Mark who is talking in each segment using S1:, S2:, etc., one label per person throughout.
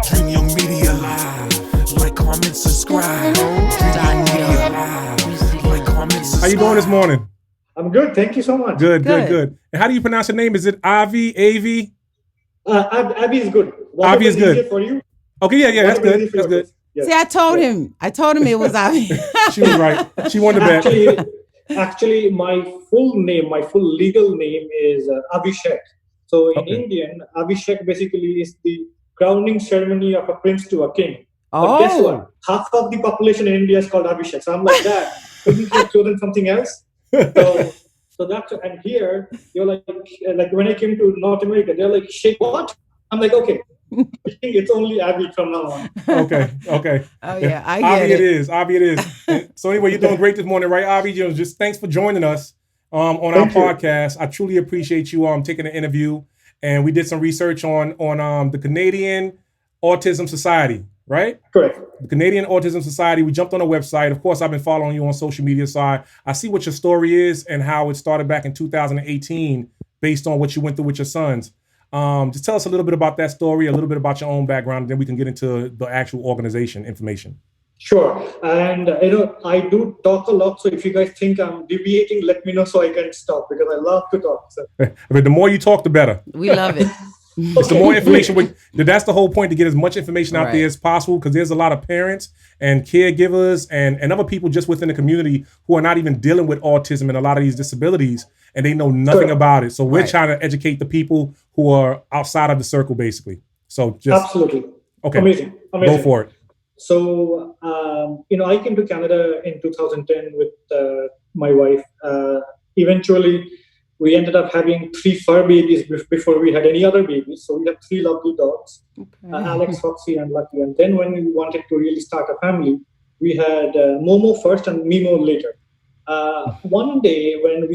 S1: Dreamyoungmedia live. Like, comment, subscribe. Dreamyoungmedia live. Like, comment, subscribe.
S2: How you doing this morning?
S3: I'm good. Thank you so much.
S2: Good. And how do you pronounce your name? Is it Avi? Avi?
S3: Abby is good.
S2: Avi is good.
S3: For you.
S2: Okay, yeah, that's good. That's good.
S4: Yes. See, I told him it was Avi.
S2: She was right. She won the bet.
S3: Actually, my full legal name is Abhishek. So in Indian, Abhishek basically is the crowning ceremony of a prince to a king. But guess what? Half of the population in India is called Abhishek. So I'm like, that couldn't you have chosen something else? So that's, and here you're like when I came to North America, they're like, Sheikh, what? I'm like, okay, I think it's only Abby from now on.
S2: Okay.
S4: Oh yeah, I get it.
S2: Avi it is. So anyway, you're doing great this morning, right, Avi? Just thanks for joining us on our podcast. I truly appreciate you taking the interview, and we did some research on the Canadian Autism Society, right?
S3: Correct.
S2: The Canadian Autism Society. We jumped on a website. Of course, I've been following you on social media side. I see what your story is and how it started back in 2018 based on what you went through with your sons. Just tell us a little bit about that story, a little bit about your own background, and then we can get into the actual organization information.
S3: Sure. And, I do talk a lot. So if you guys think I'm deviating, let me know so I can stop, because I love to talk. So.
S2: But the more you talk, the better.
S4: We love it.
S2: It's the more information. That's the whole point, to get as much information out there as possible, because there's a lot of parents and caregivers and other people just within the community who are not even dealing with autism and a lot of these disabilities, and they know nothing about it. So we're trying to educate the people who are outside of the circle, basically. So just
S3: absolutely.
S2: Okay.
S3: Amazing.
S2: Go for it.
S3: So, I came to Canada in 2010 with my wife. Eventually, we ended up having 3 fur babies before we had any other babies. So we have 3 lovely dogs, Alex, Foxy, and Lucky. And then when we wanted to really start a family, we had Momo first and Mimo later. One day when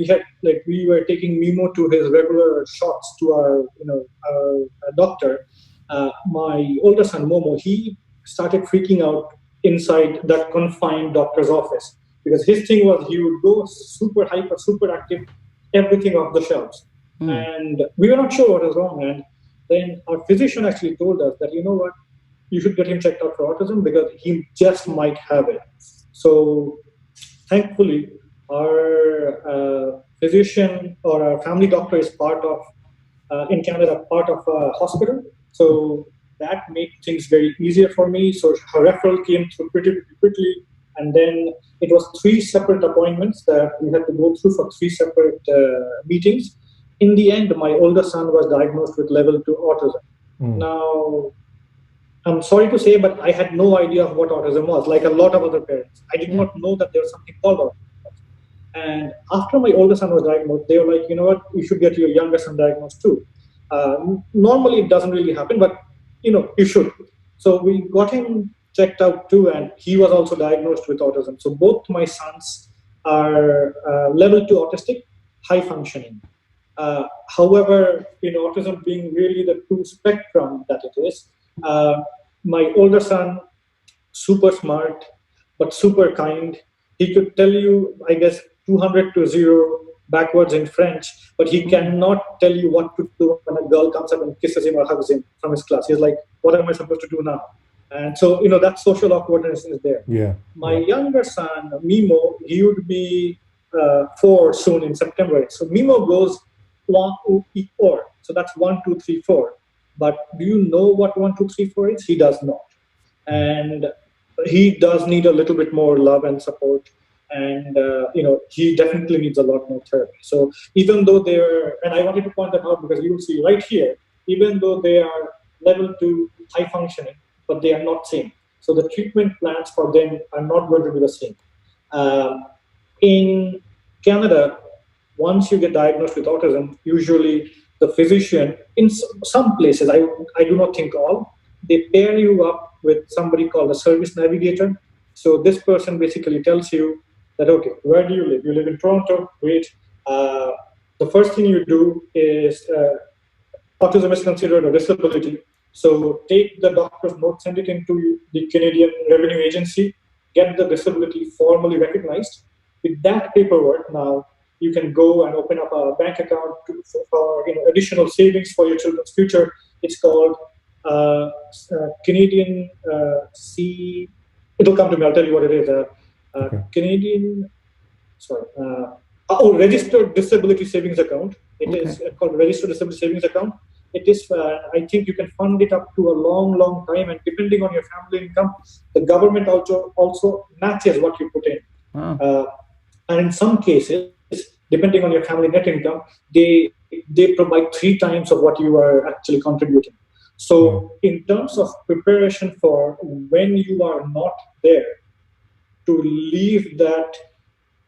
S3: we were taking Mimo to his regular shots to our doctor, my older son Momo, he started freaking out inside that confined doctor's office, because his thing was he would go super hyper, super active, everything off the shelves. And we were not sure what was wrong. And then our physician actually told us that, you know what, you should get him checked out for autism, because he just might have it. So thankfully, our physician or our family doctor is part of, in Canada, part of a hospital. So that made things very easier for me. So her referral came through pretty quickly. And then it was 3 separate appointments that we had to go through for 3 separate meetings. In the end, my older son was diagnosed with level 2 autism. Now, I'm sorry to say, but I had no idea of what autism was, like a lot of other parents. I did not know that there was something called autism. And after my older son was diagnosed, they were like, you know what, you should get your younger son diagnosed too. Normally, it doesn't really happen, but, you should. So we got him checked out too, and he was also diagnosed with autism. So both my sons are level 2 autistic, high functioning. However, autism being really the 2 spectrum that it is, my older son, super smart, but super kind. He could tell you, I guess, 200 to 0 backwards in French, but he cannot tell you what to do when a girl comes up and kisses him or hugs him from his class. He's like, what am I supposed to do now? And so, that social awkwardness is there.
S2: Yeah.
S3: My younger son, Mimo, he would be 4 soon in September. So Mimo goes 1, 2, 3, 4. So that's 1, 2, 3, 4. But do you know what 1, 2, 3, 4 is? He does not. And he does need a little bit more love and support. And, he definitely needs a lot more therapy. So even though and I wanted to point that out because you will see right here, even though they are level 2 high functioning, but they are not same. So the treatment plans for them are not going to be the same. In Canada, once you get diagnosed with autism, usually the physician, in some places, I do not think all, they pair you up with somebody called a service navigator. So this person basically tells you that, okay, where do you live? You live in Toronto, great. The first thing you do is autism is considered a disability. So take the doctor's note, send it into the Canadian Revenue Agency, get the disability formally recognized. With that paperwork, now you can go and open up a bank account for additional savings for your children's future. It's called Canadian it'll come to me. I'll tell you what it is. Canadian, sorry. Registered disability savings account. It is called registered disability savings account. It is, I think you can fund it up to a long time, and depending on your family income, the government also matches what you put in. And in some cases, depending on your family net income, they provide 3 times of what you are actually contributing. So in terms of preparation for when you are not there, to leave that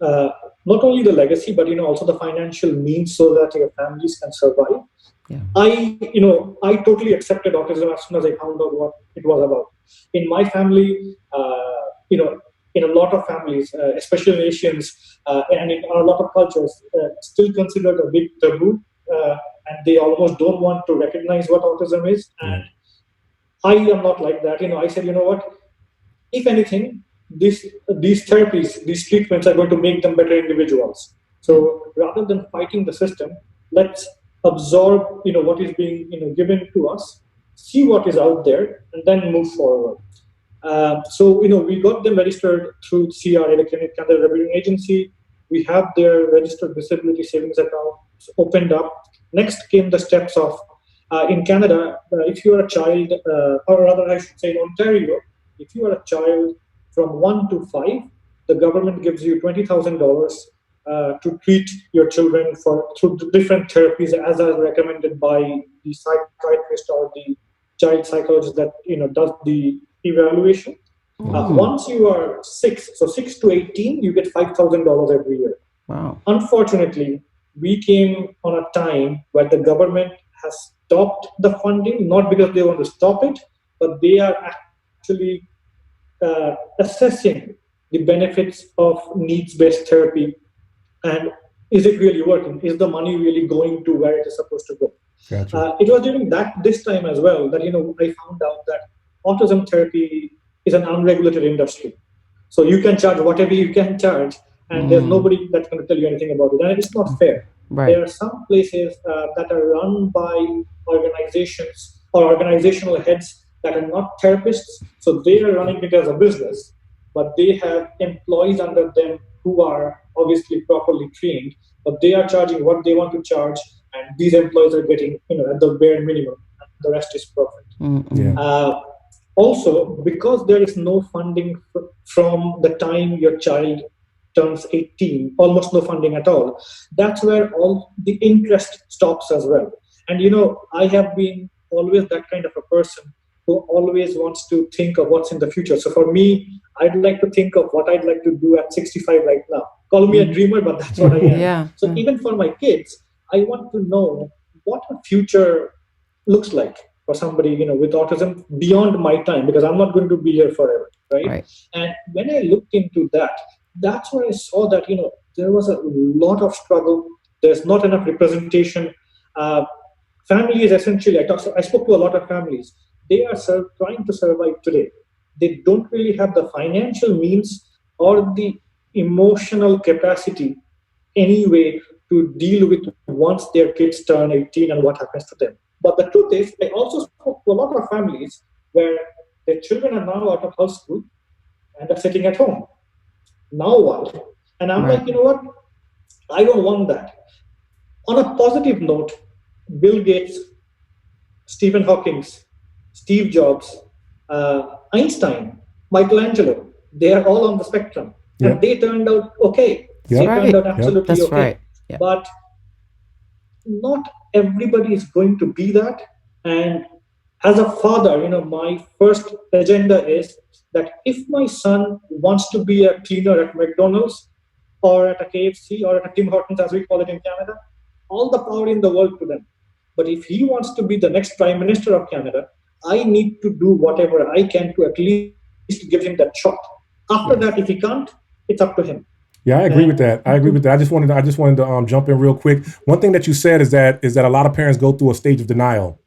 S3: not only the legacy, but also the financial means so that your families can survive. I totally accepted autism as soon as I found out what it was about. In my family, in a lot of families, especially Asians, and in a lot of cultures, still considered a big taboo, and they almost don't want to recognize what autism is. And I am not like that. I said, you know what? If anything, these therapies, these treatments are going to make them better individuals. So rather than fighting the system, let's absorb, what is being, given to us, see what is out there, and then move forward. So, we got them registered through CRA, the Canada Revenue Agency. We have their registered disability savings account opened up. Next came the steps of, in Canada, if you are a child, or rather I should say in Ontario, if you are a child from 1 to 5, the government gives you $20,000 to treat your children through the different therapies as are recommended by the psychiatrist or the child psychologist that does the evaluation. Once you are 6, so 6 to 18, you get $5,000 every year.
S4: Wow.
S3: Unfortunately, we came on a time where the government has stopped the funding, not because they want to stop it, but they are actually assessing the benefits of needs-based therapy. And is it really working? Is the money really going to where it is supposed to go?
S2: Gotcha.
S3: It was during this time as well that I found out that autism therapy is an unregulated industry. So you can charge whatever you can charge, and there's nobody that's going to tell you anything about it. And it's not fair.
S4: Right.
S3: There are some places that are run by organizations or organizational heads that are not therapists. So they are running it as a business, but they have employees under them who are obviously properly trained, but they are charging what they want to charge, and these employees are getting, at the bare minimum, and the rest is profit. Also, because there is no funding from the time your child turns 18, almost no funding at all, that's where all the interest stops as well. And, I have been always that kind of a person who always wants to think of what's in the future. So for me, I'd like to think of what I'd like to do at 65 right now. Call me a dreamer, but that's what I am. So even for my kids, I want to know what a future looks like for somebody, with autism beyond my time, because I'm not going to be here forever, right? And when I looked into that, that's where I saw that, there was a lot of struggle. There's not enough representation. Families, essentially, I spoke to a lot of families. They are trying to survive today. They don't really have the financial means or the emotional capacity anyway to deal with once their kids turn 18 and what happens to them. But the truth is, I also spoke to a lot of families where their children are now out of house school and are sitting at home. Now what? And I'm like, you know what? I don't want that. On a positive note, Bill Gates, Stephen Hawking, Steve Jobs, Einstein, Michelangelo, they are all on the spectrum. And they turned out okay. They turned out absolutely
S4: That's
S3: okay.
S4: Right. Yeah.
S3: But not everybody is going to be that. And as a father, my first agenda is that if my son wants to be a cleaner at McDonald's or at a KFC or at a Tim Hortons, as we call it in Canada, all the power in the world to them. But if he wants to be the next Prime Minister of Canada, I need to do whatever I can to at least give him that shot. After that, if he can't, it's up to him.
S2: Yeah, I agree with that. I just wanted to jump in real quick. One thing that you said is that a lot of parents go through a stage of denial.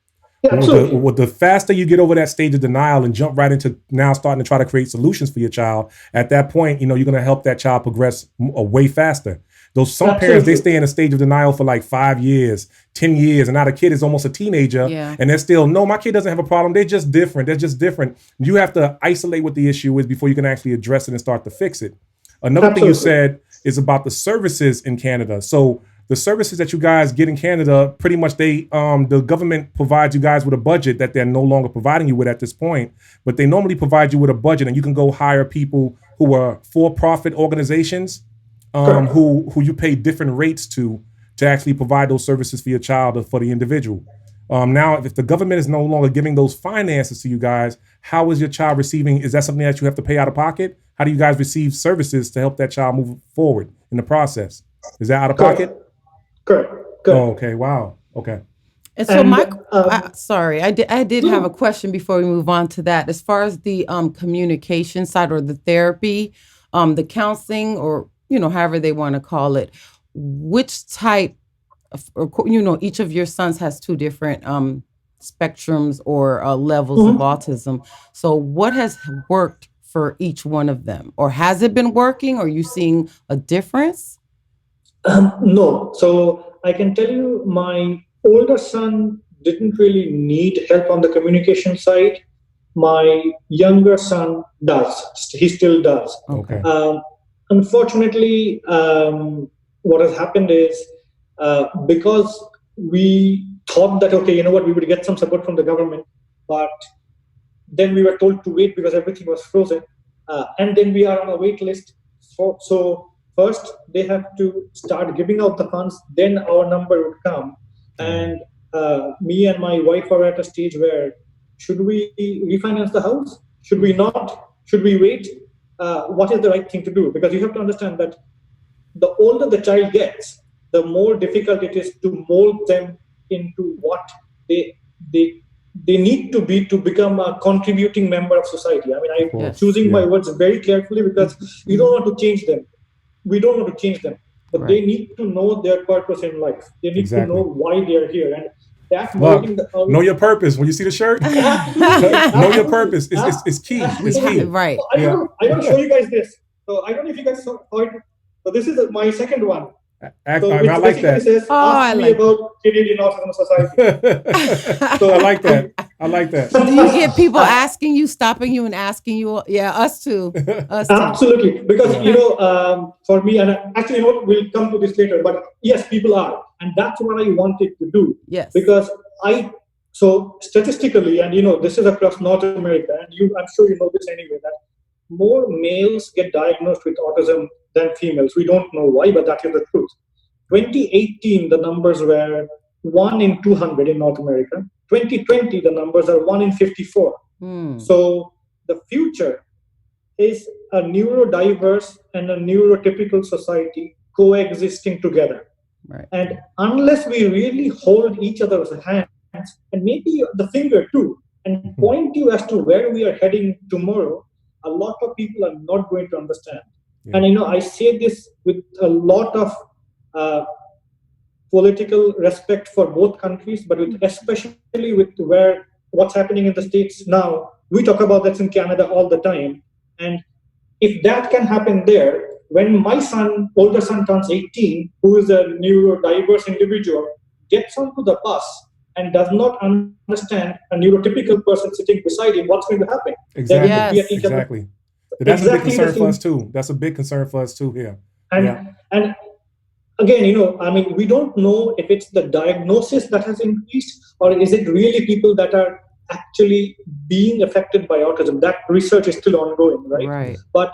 S3: Yeah, absolutely.
S2: The faster you get over that stage of denial and jump right into now starting to try to create solutions for your child, at that point, you're going to help that child progress way faster. Those some parents, they stay in a stage of denial for like 5 years, 10 years, and now the kid is almost a teenager, and they're still, no, my kid doesn't have a problem. They're just different. They're just different. You have to isolate what the issue is before you can actually address it and start to fix it. Another thing you said is about the services in Canada. So the services that you guys get in Canada, pretty much the government provides you guys with a budget that they're no longer providing you with at this point, but they normally provide you with a budget, and you can go hire people who are for-profit organizations who you pay different rates to actually provide those services for your child or for the individual. Now, if the government is no longer giving those finances to you guys, how is your child receiving? Is that something that you have to pay out of pocket? How do you guys receive services to help that child move forward in the process? Is that out of pocket?
S3: Correct.
S2: Oh, okay. Wow. Okay.
S4: And so sorry, I did have a question before we move on to that. As far as the communication side or the therapy, the counseling, or however they want to call it, which type of, each of your sons has two different spectrums or levels of autism. So what has worked for each one of them, or has it been working? Or are you seeing a difference?
S3: No. So I can tell you, my older son didn't really need help on the communication side. My younger son does. He still does.
S2: Okay.
S3: Unfortunately, what has happened is because we thought that, okay, we would get some support from the government, but then we were told to wait because everything was frozen. And then we are on a wait list. So first, they have to start giving out the funds, then our number would come. And me and my wife are at a stage where, should we refinance the house? Should we not? Should we wait? What is the right thing to do? Because you have to understand that the older the child gets, the more difficult it is to mold them into what they need to be to become a contributing member of society. I mean, I'm choosing my words very carefully because you don't want to change them. We don't want to change them, but they need to know their purpose in life. They need to know why they are here, and that's
S2: know your purpose. When you see the shirt, know your purpose. It's key. It's key.
S4: Right.
S3: I want to show you guys this. So I don't know if you guys saw it. So this is my second one.
S2: I like that.
S3: Says, ask me about Canadian Autism Society.
S2: So I like that. I like that.
S4: Do you get people asking you, stopping you, and asking you? Yeah, us too.
S3: Absolutely, because for me, and actually, we'll come to this later. But yes, people are, and that's what I wanted to do.
S4: Yes,
S3: because so statistically, and this is across North America, and I'm sure you know this anyway, that more males get diagnosed with autism than females. We don't know why, but that is the truth. 2018, the numbers were 1 in 200 in North America. 2020, the numbers are 1 in 54. So the future is a neurodiverse and a neurotypical society coexisting together.
S4: Right.
S3: And unless we really hold each other's hands, and maybe the finger too, and point you as to where we are heading tomorrow, a lot of people are not going to understand. Yeah. And I say this with a lot of political respect for both countries, but especially with what's happening in the States now. We talk about that in Canada all the time. And if that can happen there, when my older son turns 18, who is a neurodiverse individual, gets onto the bus and does not understand a neurotypical person sitting beside him, what's going to happen?
S2: Exactly. Exactly. That's a big concern for us too. That's a big concern for us too here.
S3: And again, I mean, we don't know if it's the diagnosis that has increased, or is it really people that are actually being affected by autism. That research is still ongoing, right? But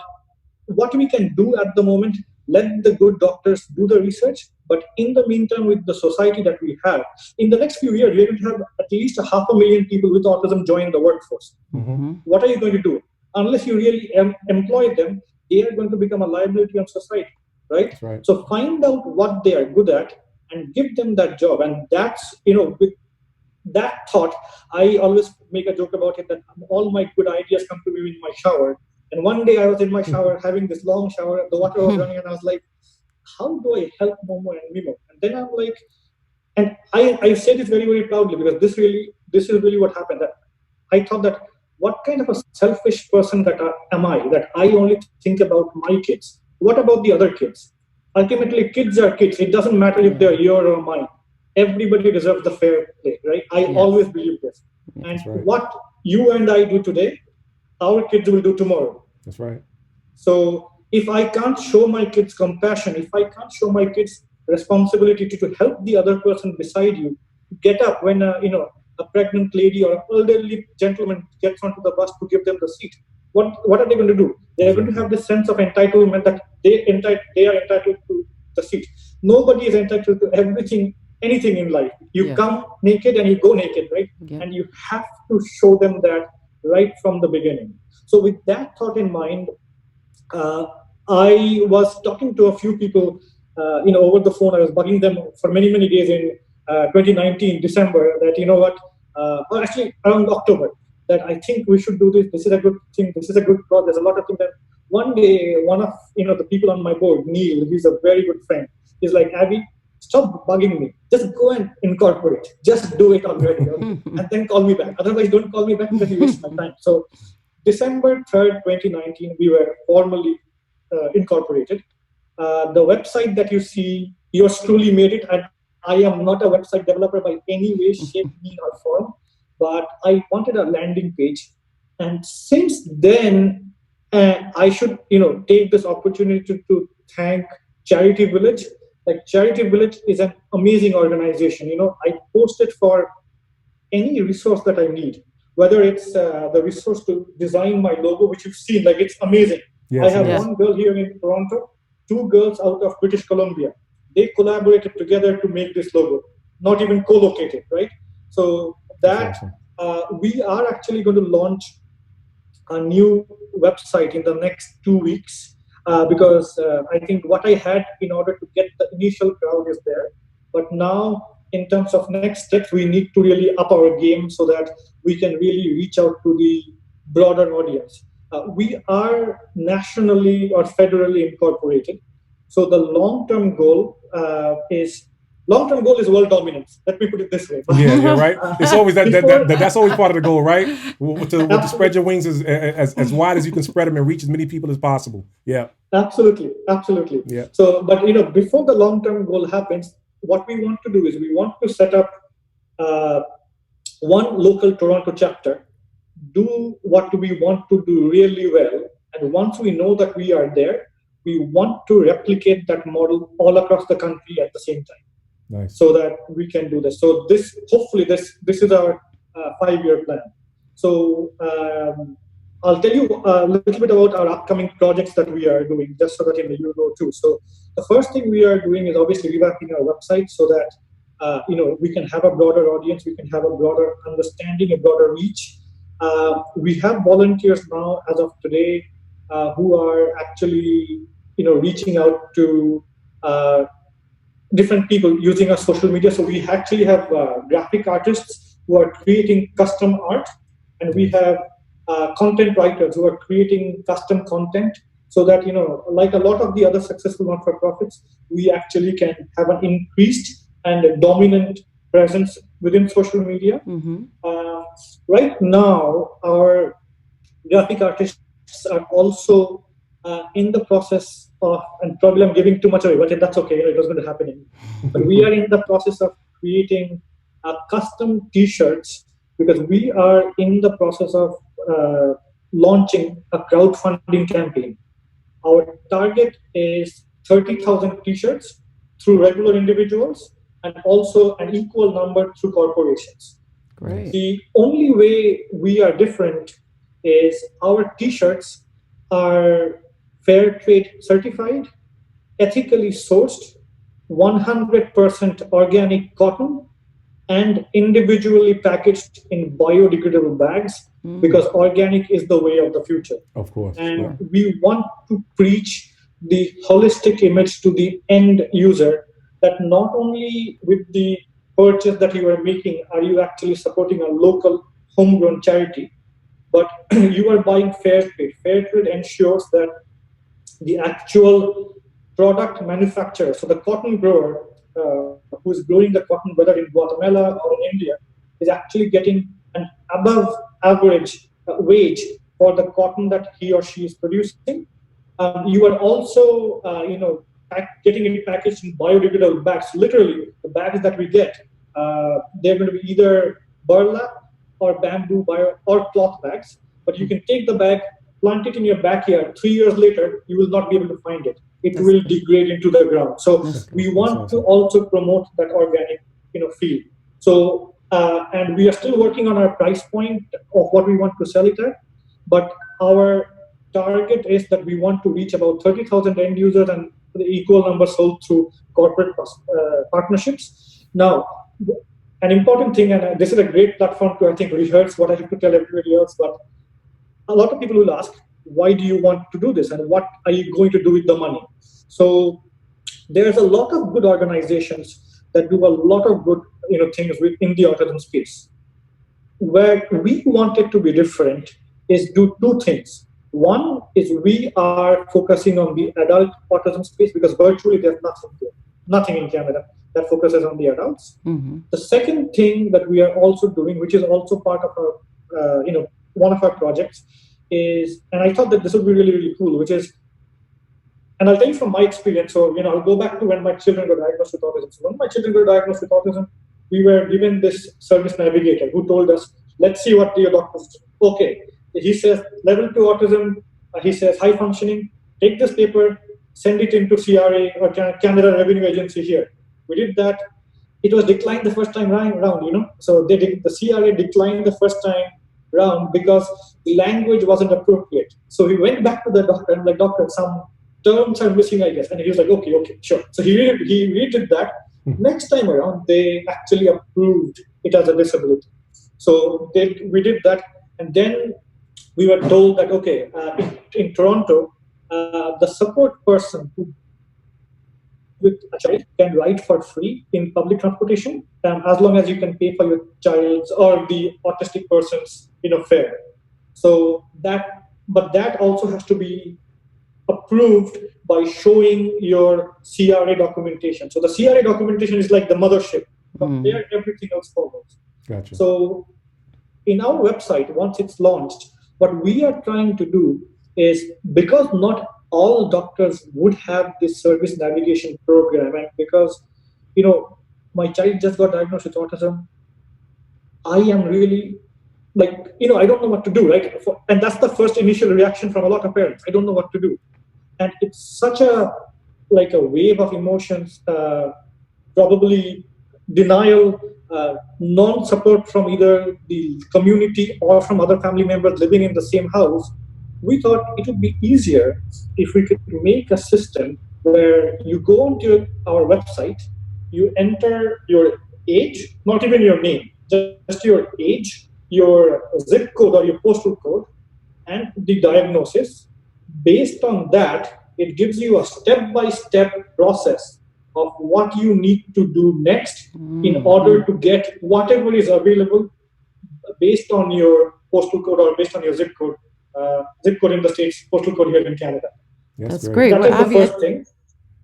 S3: what we can do at the moment, let the good doctors do the research. But in the meantime, with the society that we have, in the next few years, we're going to have at least 500,000 people with autism join the workforce.
S2: Mm-hmm.
S3: What are you going to do? Unless you really employ them, they are going to become a liability on society, right? So find out what they are good at and give them that job. And that's, with that thought, I always make a joke about it, that all my good ideas come to me in my shower. And one day I was in my shower having this long shower, the water was running, and I was like, how do I help Momo and Mimo? And then I'm like, and I say this very, very proudly, because this is really what happened. That I thought that, what kind of a selfish person am I, that I only think about my kids? What about the other kids? ultimately kids are kids. It doesn't matter if they're your or mine. Everybody deserves the fair play, right? I always believe this. And what you and I do today, our kids will do tomorrow.
S2: That's right.
S3: So if I can't show my kids compassion, if I can't show my kids responsibility to help the other person beside you get up when a pregnant lady or an elderly gentleman gets onto the bus to give them the seat, what are they going to do? They are going to have this sense of entitlement that they are entitled to the seat. Nobody is entitled to anything in life. You come naked and you go naked, right? And you have to show them that right from the beginning. So with that thought in mind, I was talking to a few people, over the phone. I was bugging them for many, many days in 2019, December, that, or actually around October, that I think we should do this. This is a good thing. This is a good cause. There's a lot of things that one day, one of, the people on my board, Neil, he's a very good friend. He's like, Abby, stop bugging me. Just go and incorporate. Just do it already. And then call me back. Otherwise, don't call me back because you waste my time. So December 3rd, 2019, we were formally incorporated. The website that you see, yours truly made it. And I am not a website developer by any way, shape, mean, or form, but I wanted a landing page. And since then, I should, take this opportunity to thank Charity Village. Like, Charity Village is an amazing organization. I post it for any resource that I need, whether it's the resource to design my logo, which you've seen, like, it's amazing. Yes, I have one girl here in Toronto, 2 girls out of British Columbia. They collaborated together to make this logo, not even co-located, right? So that we are actually going to launch a new website in the next 2 weeks, because I think what I had in order to get the initial crowd is there. But now, in terms of next steps, we need to really up our game so that we can really reach out to the broader audience. We are nationally or federally incorporated. So the long-term goal is world dominance. Let me put it this way.
S2: Yeah, right. It's always that's always part of the goal, right? To spread your wings as wide as you can spread them and reach as many people as possible. Yeah.
S3: Absolutely. Yeah. So, but before the long-term goal happens, what we want to do is we want to set up one local Toronto chapter, do what we want to do really well, and once we know that we are there, we want to replicate that model all across the country at the same time.
S2: Nice.
S3: So that we can do this. So hopefully this is our 5-year plan. So I'll tell you a little bit about our upcoming projects that we are doing, just so that you know too. So the first thing we are doing is obviously revamping our website so that we can have a broader audience, we can have a broader understanding, a broader reach. We have volunteers now, as of today, who are actually reaching out to different people using our social media. So we actually have graphic artists who are creating custom art, and we have content writers who are creating custom content, so that like a lot of the other successful not-for-profits, we actually can have an increased and a dominant presence within social media. Right now, our graphic artists are also in the process of, and probably I'm giving too much away, but that's okay, it was going to happen anyway. But we are in the process of creating custom t-shirts, because we are in the process of launching a crowdfunding campaign. Our target is 30,000 t-shirts through regular individuals, and also an equal number through corporations.
S4: Great.
S3: The only way we are different is our t-shirts are fair trade certified, ethically sourced, 100% organic cotton, and individually packaged in biodegradable bags, because organic is the way of the future.
S2: Of course.
S3: And we want to preach the holistic image to the end user, that not only with the purchase that you are making are you actually supporting a local homegrown charity, but you are buying fair trade. Fair trade ensures that the actual product manufacturer, so the cotton grower who is growing the cotton, whether in Guatemala or in India, is actually getting an above average wage for the cotton that he or she is producing. You are also, getting it packaged in biodegradable bags. Literally, the bags that we get, they're going to be either burlap or bamboo or cloth bags. But you can take the bag, plant it in your backyard. 3 years later, you will not be able to find it. It will degrade into the ground. So we want to also promote that organic, feel. So and we are still working on our price point of what we want to sell it at, but our target is that we want to reach about 30,000 end users and the equal number sold through corporate partnerships. Now, an important thing, and this is a great platform to, I think, rehearse what I have to tell everybody else, but a lot of people will ask, why do you want to do this and what are you going to do with the money? So there's a lot of good organizations that do a lot of good things in the autism space. Where we want it to be different is do two things. One is we are focusing on the adult autism space because virtually there's nothing in Canada that focuses on the adults. Mm-hmm. The second thing that we are also doing, which is also part of our, one of our projects is, and I thought that this would be really, really cool, which is, and I'll tell you from my experience. So, I'll go back to when my children got diagnosed with autism. So when my children got diagnosed with autism, we were given this service navigator who told us, let's see what your doctors do. Okay. He says level 2 autism, he says high functioning, take this paper, send it into CRA or Canada Revenue Agency here. We did that. It was declined the first time round, So the CRA declined the first time round because the language wasn't appropriate. So we went back to the doctor and like, doctor, some terms are missing, I guess. And he was like, okay, sure. So he redid that. Next time around, they actually approved it as a disability. So we did that. And then we were told that, okay, in Toronto, the support person who with a child can ride for free in public transportation as long as you can pay for your child's or the autistic person's fare. So that also has to be approved by showing your CRA documentation. So the CRA documentation is like the mothership. From there, everything else follows.
S2: Gotcha.
S3: So in our website, once it's launched, what we are trying to do is, because not all doctors would have this service navigation program, and because, my child just got diagnosed with autism, I am really I don't know what to do, right? And that's the first initial reaction from a lot of parents. I don't know what to do. And it's such a wave of emotions, probably denial, non-support from either the community or from other family members living in the same house. We thought it would be easier if we could make a system where you go onto our website, you enter your age, not even your name, just your age, your zip code or your postal code, and the diagnosis. Based on that, it gives you a step-by-step process of what you need to do next in order to get whatever is available based on your postal code or based on your zip code in the States, postal code here in Canada.
S4: That's great.
S3: That is the first thing.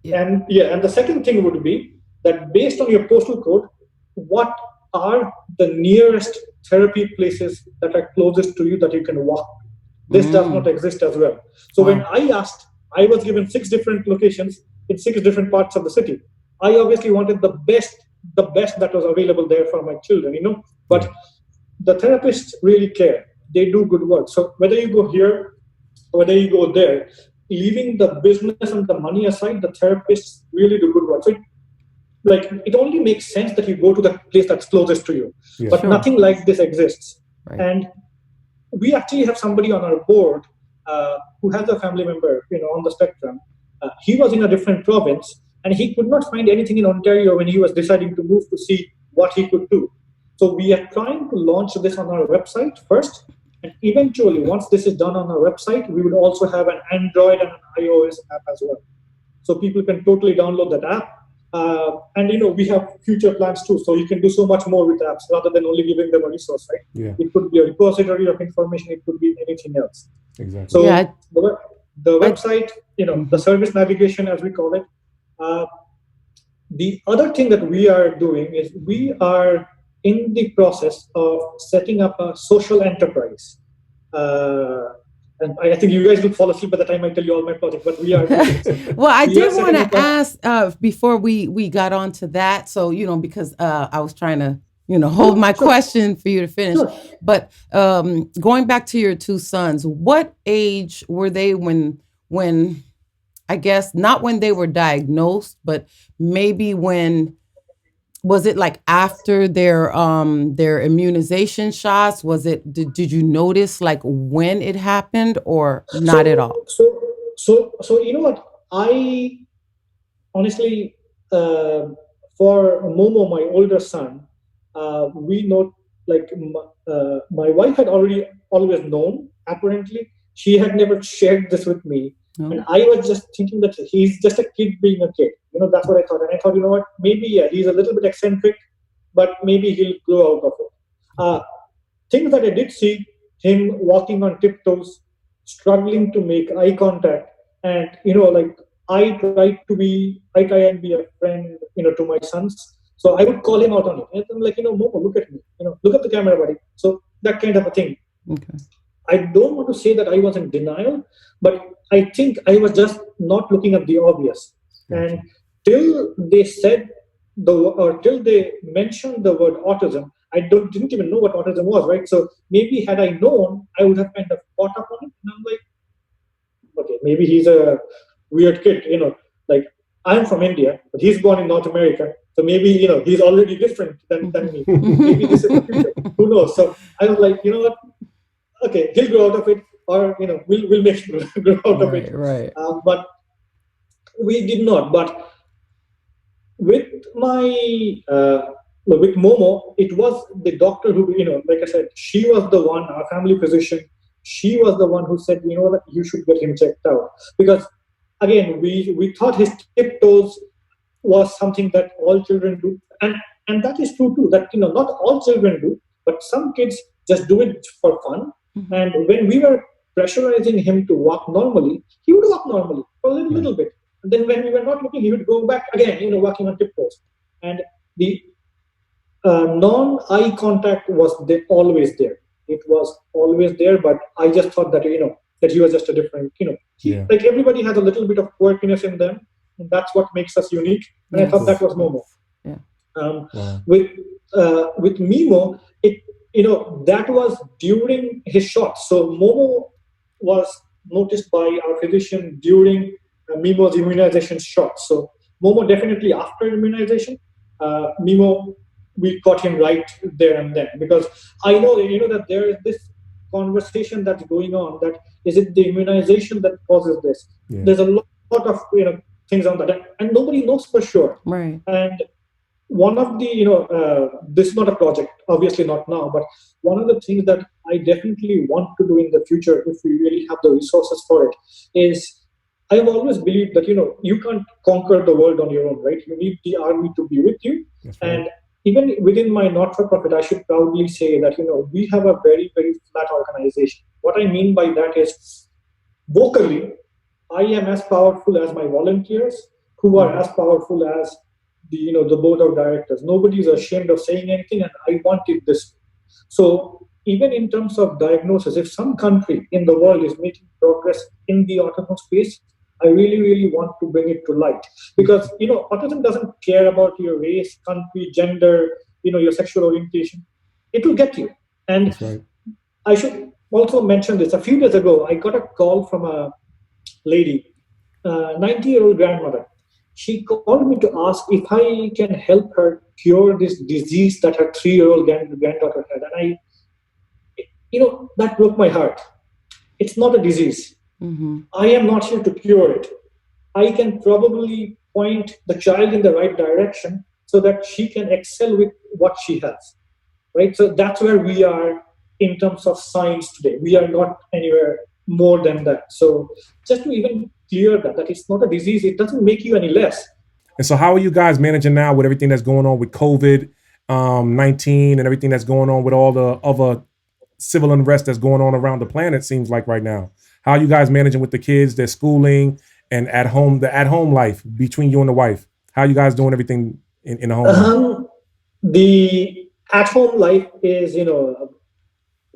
S3: Yeah. And the second thing would be that based on your postal code, what are the nearest therapy places that are closest to you that you can walk? This does not exist as well. So when I asked, I was given 6 different locations in 6 different parts of the city. I obviously wanted the best that was available there for my children, But the therapists really care. They do good work. So whether you go here, whether you go there, leaving the business and the money aside, the therapists really do good work. So it only makes sense that you go to the place that's closest to you. Yeah, but nothing like this exists. Right. And we actually have somebody on our board who has a family member, on the spectrum. He was in a different province and he could not find anything in Ontario when he was deciding to move to see what he could do. So we are trying to launch this on our website first. And eventually, once this is done on our website, we would also have an Android and an iOS app as well. So people can totally download that app. And we have future plans too. So you can do so much more with apps rather than only giving them a resource, right?
S2: Yeah.
S3: It could be a repository of information. It could be anything else.
S2: Exactly.
S3: So the website, the service navigation, as we call it. The other thing that we are doing is we are in the process of setting up a social enterprise. And I think you guys will fall asleep by the time I tell you all my project, but we are.
S4: Well, I did want to ask before we got on to that. So, because I was trying to, hold my question for you to finish. Sure. But going back to your two sons, what age were they when I guess not when they were diagnosed, but maybe when, was it like after their immunization shots? Was it, did you notice like when it happened or not at all?
S3: So you know what? I honestly, for Momo, my older son, we know, like my wife had always known, apparently. She had never shared this with me. No. And I was just thinking that he's just a kid being a kid. That's what I thought. And I thought, you know what, maybe, yeah, he's a little bit eccentric, but maybe he'll grow out of it. Things that I did see, him walking on tiptoes, struggling to make eye contact. And, like I try and be a friend, to my sons. So I would call him out on it. And I'm like, Momo, look at me. Look at the camera, buddy. So that kind of a thing. Okay. I don't want to say that I was in denial, but I think I was just not looking at the obvious. And till they till they mentioned the word autism, I didn't even know what autism was, right? So maybe had I known, I would have kind of caught up on it. And I'm like, okay, maybe he's a weird kid, like I'm from India, but he's born in North America. So maybe, he's already different than me. Maybe this is the future. Who knows? So I was like, you know what? Okay, he'll grow out of it, or we'll make him grow out of it.
S4: Right.
S3: But we did not. But with with Momo, it was the doctor who, like I said, she was the one, our family physician. She was the one who said, that you should get him checked out, because again, we thought his tiptoes was something that all children do, and that is true too. That not all children do, but some kids just do it for fun. Mm-hmm. And when we were pressurizing him to walk normally, he would walk normally for a little bit. And then when we were not looking, he would go back again, walking on tiptoes. And the non-eye contact was always there. It was always there, but I just thought that, that he was just a different, like everybody has a little bit of quirkiness in them, and that's what makes us unique. And I thought that was Momo. Yeah. With Mimo, that was during his shots. So Momo was noticed by our physician during Mimo's immunization shots. So Momo definitely after immunization. Mimo, we caught him right there and then, because I know that there is this conversation that's going on, that is it the immunization that causes this? Yeah. There's a lot of things on that, and nobody knows for sure.
S4: Right.
S3: And one of the this is not a project, obviously not now, but one of the things that I definitely want to do in the future, if we really have the resources for it, is I've always believed that you can't conquer the world on your own, right? You need the army to be with you. Right. And even within my not-for-profit, I should proudly say that we have a very, very flat organization. What I mean by that is, vocally, I am as powerful as my volunteers, who are as powerful as the board of directors. Nobody is ashamed of saying anything, and I want it this way. So even in terms of diagnosis, if some country in the world is making progress in the autism space, I really, really want to bring it to light, because autism doesn't care about your race, country, gender, your sexual orientation. It will get you. And that's right. I should also mention this. A few days ago, I got a call from a lady, 90-year-old grandmother. She called me to ask if I can help her cure this disease that her 3-year-old granddaughter had. And that broke my heart. It's not a disease. Mm-hmm. I am not here to cure it. I can probably point the child in the right direction so that she can excel with what she has. Right? So that's where we are in terms of science today. We are not anywhere more than that. So just to even clear that it's not a disease, it doesn't make you any less.
S2: And so how are you guys managing now with everything that's going on with COVID-19 and everything that's going on with all the other civil unrest that's going on around the planet, seems like right now? How are you guys managing with the kids, their schooling, and at home, the at-home life between you and the wife? How are you guys doing everything in the home?
S3: The at-home life is,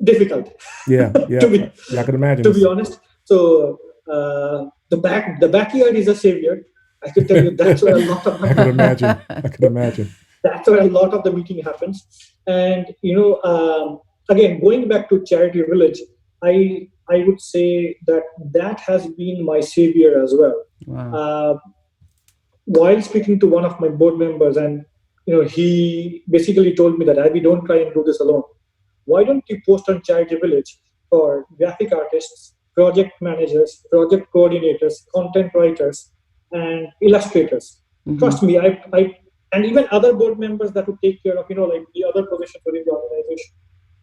S3: difficult.
S2: Yeah,
S3: to be
S2: I can imagine.
S3: to be honest. So the backyard is a savior. I can tell you that's where a lot of
S2: I can imagine. I can imagine.
S3: that's where a lot of the meeting happens. And again, going back to Charity Village, I would say that has been my savior as well.
S4: Wow.
S3: While speaking to one of my board members, and he basically told me that, Abby, don't try and do this alone. Why don't you post on Charity Village for graphic artists, project managers, project coordinators, content writers, and illustrators?
S4: Mm-hmm.
S3: Trust me, I and even other board members that would take care of like the other positions within the organization.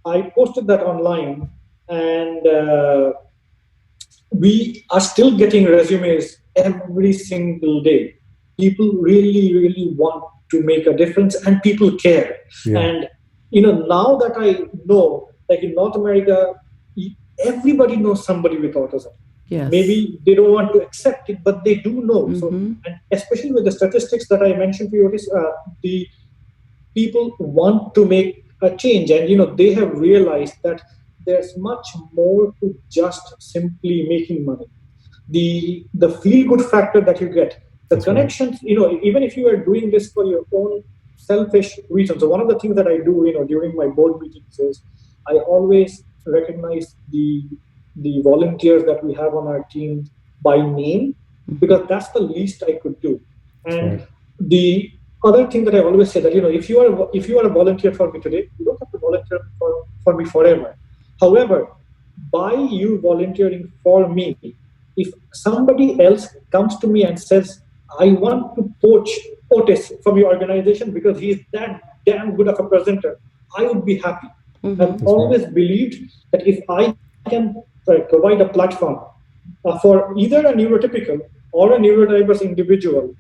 S3: I posted that online, and we are still getting resumes every single day. People really, really want to make a difference, and people care.
S2: Yeah.
S3: And now that I know, like in North America, everybody knows somebody with autism.
S4: Yes.
S3: Maybe they don't want to accept it, but they do know.
S4: Mm-hmm.
S3: So, and especially with the statistics that I mentioned to you, the people want to make a change, and they have realized that there's much more to just simply making money. The feel good factor that you get, the
S2: That's
S3: connections, right. Even if you are doing this for your own selfish reasons. So one of the things that I do, during my board meetings is I always recognize the volunteers that we have on our team by name, because that's the least I could do. And
S2: right.
S3: The other thing that I always say that if you are a volunteer for me today, you don't have to volunteer for me forever. However, by you volunteering for me, if somebody else comes to me and says, I want to poach Otis from your organization because he's that damn good of a presenter, I would be happy.
S4: Mm-hmm.
S3: I've always believed that if I can provide a platform for either a neurotypical or a neurodiverse individual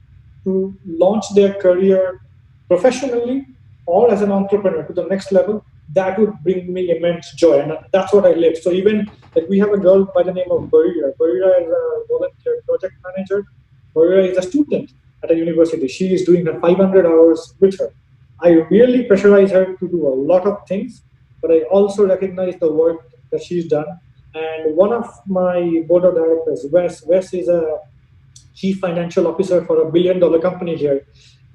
S3: to launch their career professionally or as an entrepreneur to the next level, that would bring me immense joy, and that's what I live. So even like we have a girl by the name of Barira. Barira is a volunteer project manager. Barira is a student at a university. She is doing her 500 hours with her. I really pressurize her to do a lot of things, but I also recognize the work that she's done. And one of my board of directors, Wes is a chief financial officer for $1 billion company here.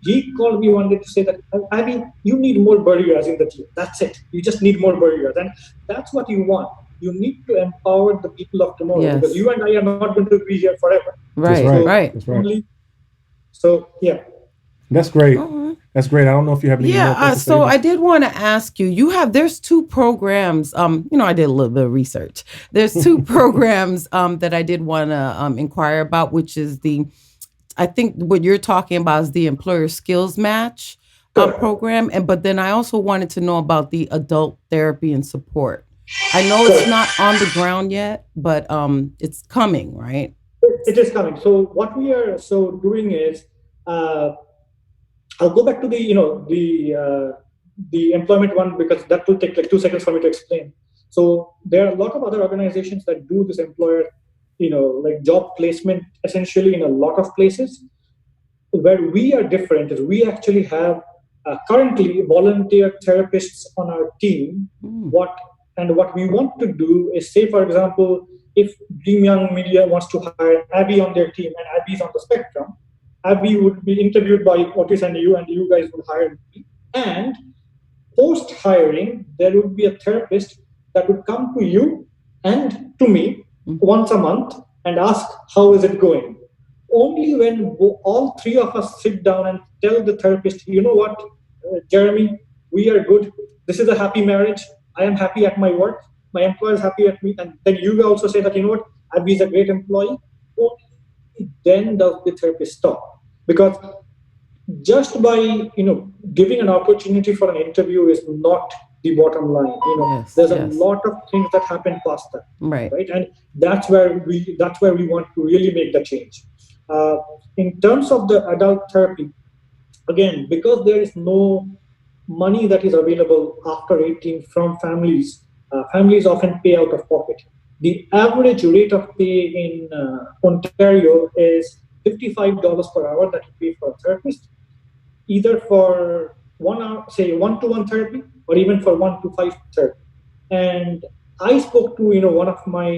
S3: He called me one day to say that, Abby, you need more barriers in the team. That's it. You just need more barriers. And that's what you want. You need to empower the people of tomorrow,
S4: yes.
S3: because you and I are not going to be here forever.
S4: Right,
S2: right.
S3: So,
S4: right.
S2: That's right.
S3: So, yeah.
S2: That's great. That's great. I don't know if you have any more questions.
S4: So I did want to ask you, there's two programs, I did a little bit of research. There's two programs that I did want to inquire about, which is I think what you're talking about is the Employer Skills Match program. But then I also wanted to know about the adult therapy and support. I know it's not on the ground yet, but it's coming, right?
S3: It is coming. So what we are doing is, I'll go back to the employment one, because that will take like 2 seconds for me to explain. So there are a lot of other organizations that do this employer, like job placement essentially in a lot of places. Where we are different is we actually have currently volunteer therapists on our team. What we want to do is, say, for example, if Dreamyoungmedia wants to hire Abby on their team and Abby's on the spectrum, Abby would be interviewed by Otis and you guys would hire me. And post-hiring, there would be a therapist that would come to you and to me once a month and ask, how is it going? Only when all three of us sit down and tell the therapist, you know what, Jeremy, we are good. This is a happy marriage. I am happy at my work. My employer is happy at me. And then you also say that, you know what, Abby is a great employee. Only then does the therapist stop. Because just by giving an opportunity for an interview is not the bottom line. There's a lot of things that happen past that, right? And that's where we want to really make the change. In terms of the adult therapy, again, because there is no money that is available after 18 from families, families often pay out of pocket. The average rate of pay in Ontario is $55 per hour that you pay for a therapist, either for 1 hour, say 1-to-1 therapy, or even for 1-to-5 therapy. And I spoke to one of my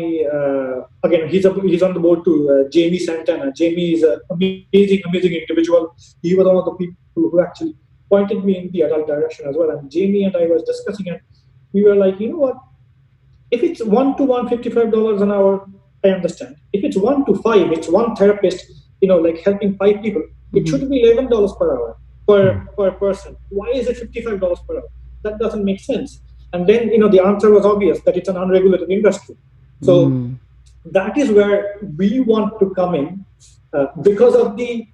S3: again he's on the board to Jamie Santana. Jamie is an amazing individual. He was one of the people who actually pointed me in the adult direction as well. And Jamie and I was discussing it. We were like, you know what? If it's $1 to $155 an hour, I understand. If it's 1 to 5, it's one therapist, like helping 5 people. It should be $11 per hour per person. Why is it $55 per hour? That doesn't make sense. And then the answer was obvious, that it's an unregulated industry. So that is where we want to come in because of the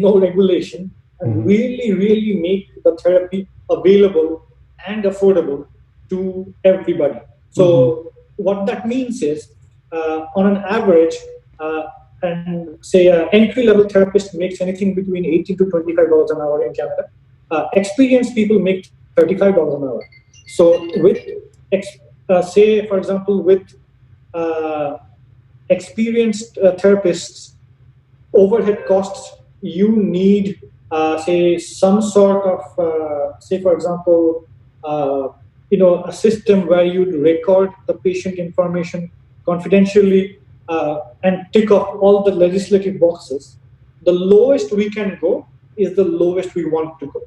S3: no regulation, and really make the therapy available and affordable to everybody. So what that means is, on an average, and say an entry-level therapist makes anything between $18 to $25 an hour in Canada. Experienced people make $35 an hour. So with, say, for example, with experienced therapists, overhead costs, you need, say, some sort of, say, for example, a system where you'd record the patient information confidentially and tick off all the legislative boxes. The lowest we can go is the lowest we want to go.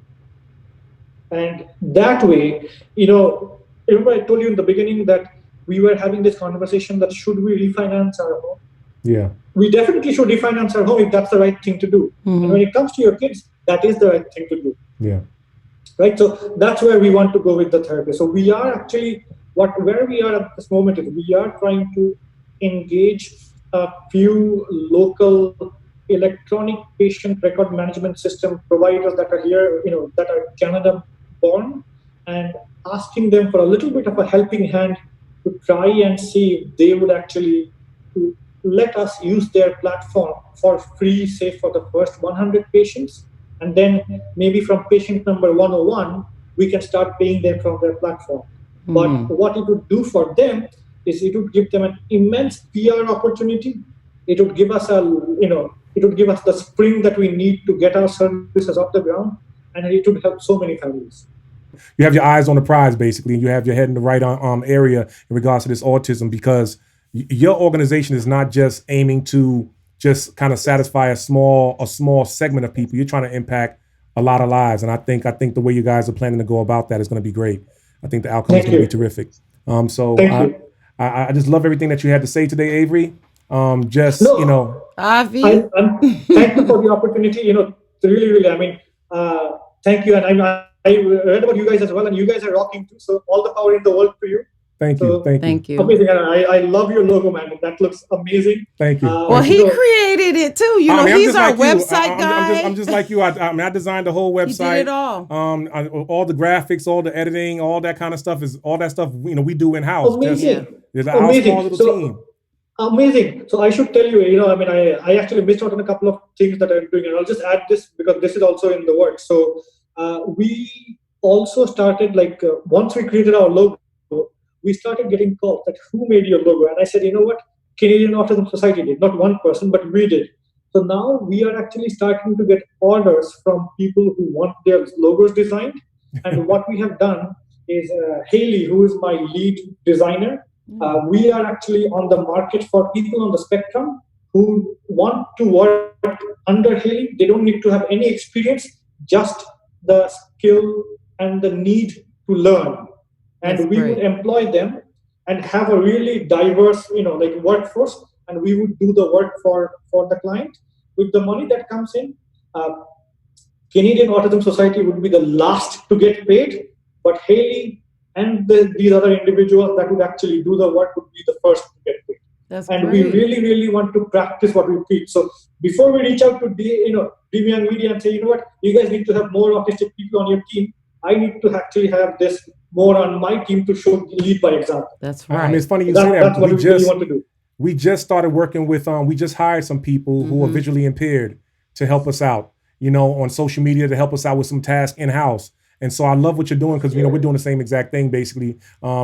S3: And that way, remember I told you in the beginning that we were having this conversation that should we refinance our home?
S2: Yeah.
S3: We definitely should refinance our home if that's the right thing to do. And when it comes to your kids, that is the right thing to do.
S2: Yeah.
S3: Right. So that's where we want to go with the therapy. So we are actually where we are at this moment is we are trying to engage a few local electronic patient record management system providers that are here, that are Canada born, and asking them for a little bit of a helping hand to try and see if they would actually let us use their platform for free, say for the first 100 patients. And then maybe from patient number 101, we can start paying them from their platform. But what it would do for them is it would give them an immense PR opportunity. It would give us the spring that we need to get our services off the ground, and it would help so many families.
S2: You have your eyes on the prize, basically, and you have your head in the right area in regards to this autism, because your organization is not just aiming to just kind of satisfy a small segment of people. You're trying to impact a lot of lives, and I think the way you guys are planning to go about that is going to be great. I think the outcome is going to be terrific. So I just love everything that you had to say today, Avery.
S4: Avi.
S3: I'm thankful for the opportunity. Really, I mean, thank you. And I read about you guys as well, and you guys are rocking too. So all the power in the world to you.
S2: Thank you.
S3: Amazing. I love your logo, man. That looks amazing.
S2: Thank you.
S4: Well, he created it too. He's our website guy.
S2: I'm just like you. I designed the whole website.
S4: He did it all.
S2: All the graphics, all the editing, all that kind of stuff we do in house.
S3: Amazing.
S2: There's a small little team.
S3: Amazing. So I should tell you, I actually missed out on a couple of things that I'm doing, and I'll just add this because this is also in the works. So we also started once we created our logo, we started getting calls that who made your logo? And I said, you know what? Canadian Autism Society did. Not one person, but we did. So now we are actually starting to get orders from people who want their logos designed. And what we have done is Haley, who is my lead designer, we are actually on the market for people on the spectrum who want to work under Haley. They don't need to have any experience, just the skill and the need to learn. And we would employ them and have a really diverse, workforce, and we would do the work for the client. With the money that comes in, Canadian Autism Society would be the last to get paid, but Haley and these other individuals that would actually do the work would be the first to get paid.
S4: That's
S3: and
S4: great.
S3: We really want to practice what we preach. So before we reach out to Dreamyoungmedia and say, you know what, you guys need to have more autistic people on your team, I need to actually have this more on my team to lead by example.
S4: That's right.
S2: I mean, it's funny you say that.
S3: That's what we really want to do.
S2: We just started working with, we just hired some people who are visually impaired to help us out, on social media, to help us out with some tasks in-house. And so I love what you're doing because, we're doing the same exact thing, basically,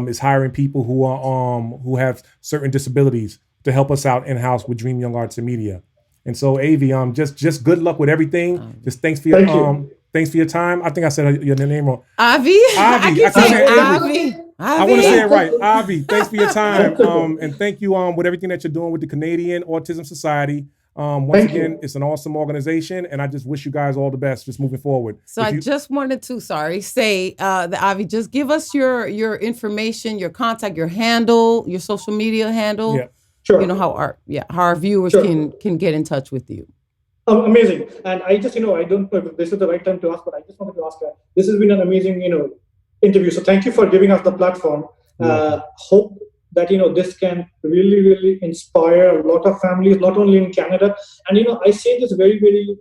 S2: is hiring people who are, who have certain disabilities to help us out in-house with Dream Young Arts and Media. And so, Avi, just good luck with everything. Just thanks for your, thanks for your time. I think I said your name wrong.
S4: Avi. I keep saying Avi.
S2: I want to say it right. Avi, thanks for your time. And thank you with everything that you're doing with the Canadian Autism Society. Once again, it's an awesome organization, and I just wish you guys all the best just moving forward.
S4: So I just wanted to, say that Avi, just give us your information, your contact, your handle, your social media handle.
S3: Yeah. Sure.
S4: You know how our viewers can get in touch with you.
S3: Amazing. And I just, I don't know if this is the right time to ask, but I just wanted to ask this has been an amazing, interview. So thank you for giving us the platform. Hope that, this can really, really inspire a lot of families, not only in Canada. And, I say this very, very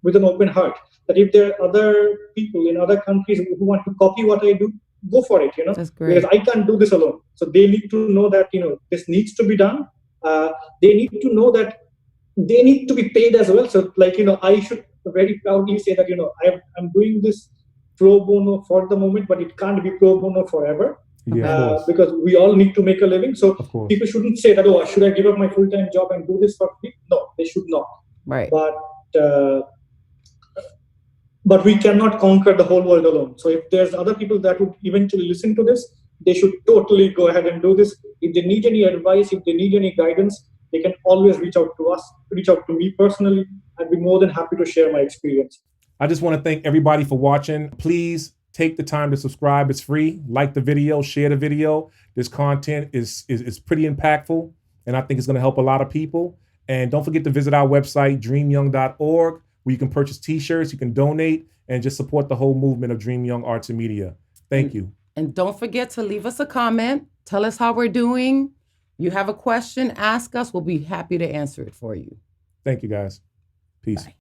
S3: with an open heart, that if there are other people in other countries who want to copy what I do, go for it,
S4: That's great.
S3: Because I can't do this alone. So they need to know that, this needs to be done. They need to know that they need to be paid as well. So I should very proudly say that, I'm doing this pro bono for the moment, but it can't be pro bono forever. Because we all need to make a living. So people shouldn't say that, should I give up my full-time job and do this for free? No, they should not.
S4: Right.
S3: But we cannot conquer the whole world alone. So if there's other people that would eventually listen to this, they should totally go ahead and do this. If they need any advice, if they need any guidance, they can always reach out to us, reach out to me personally. I'd be more than happy to share my experience.
S2: I just want to thank everybody for watching. Please take the time to subscribe. It's free. Like the video, share the video. This content is pretty impactful, and I think it's going to help a lot of people. And don't forget to visit our website, dreamyoung.org, where you can purchase t-shirts, you can donate, and just support the whole movement of Dream Young Arts and Media. Thank you. And
S4: don't forget to leave us a comment. Tell us how we're doing. You have a question, ask us. We'll be happy to answer it for you.
S2: Thank you, guys. Peace.
S4: Bye.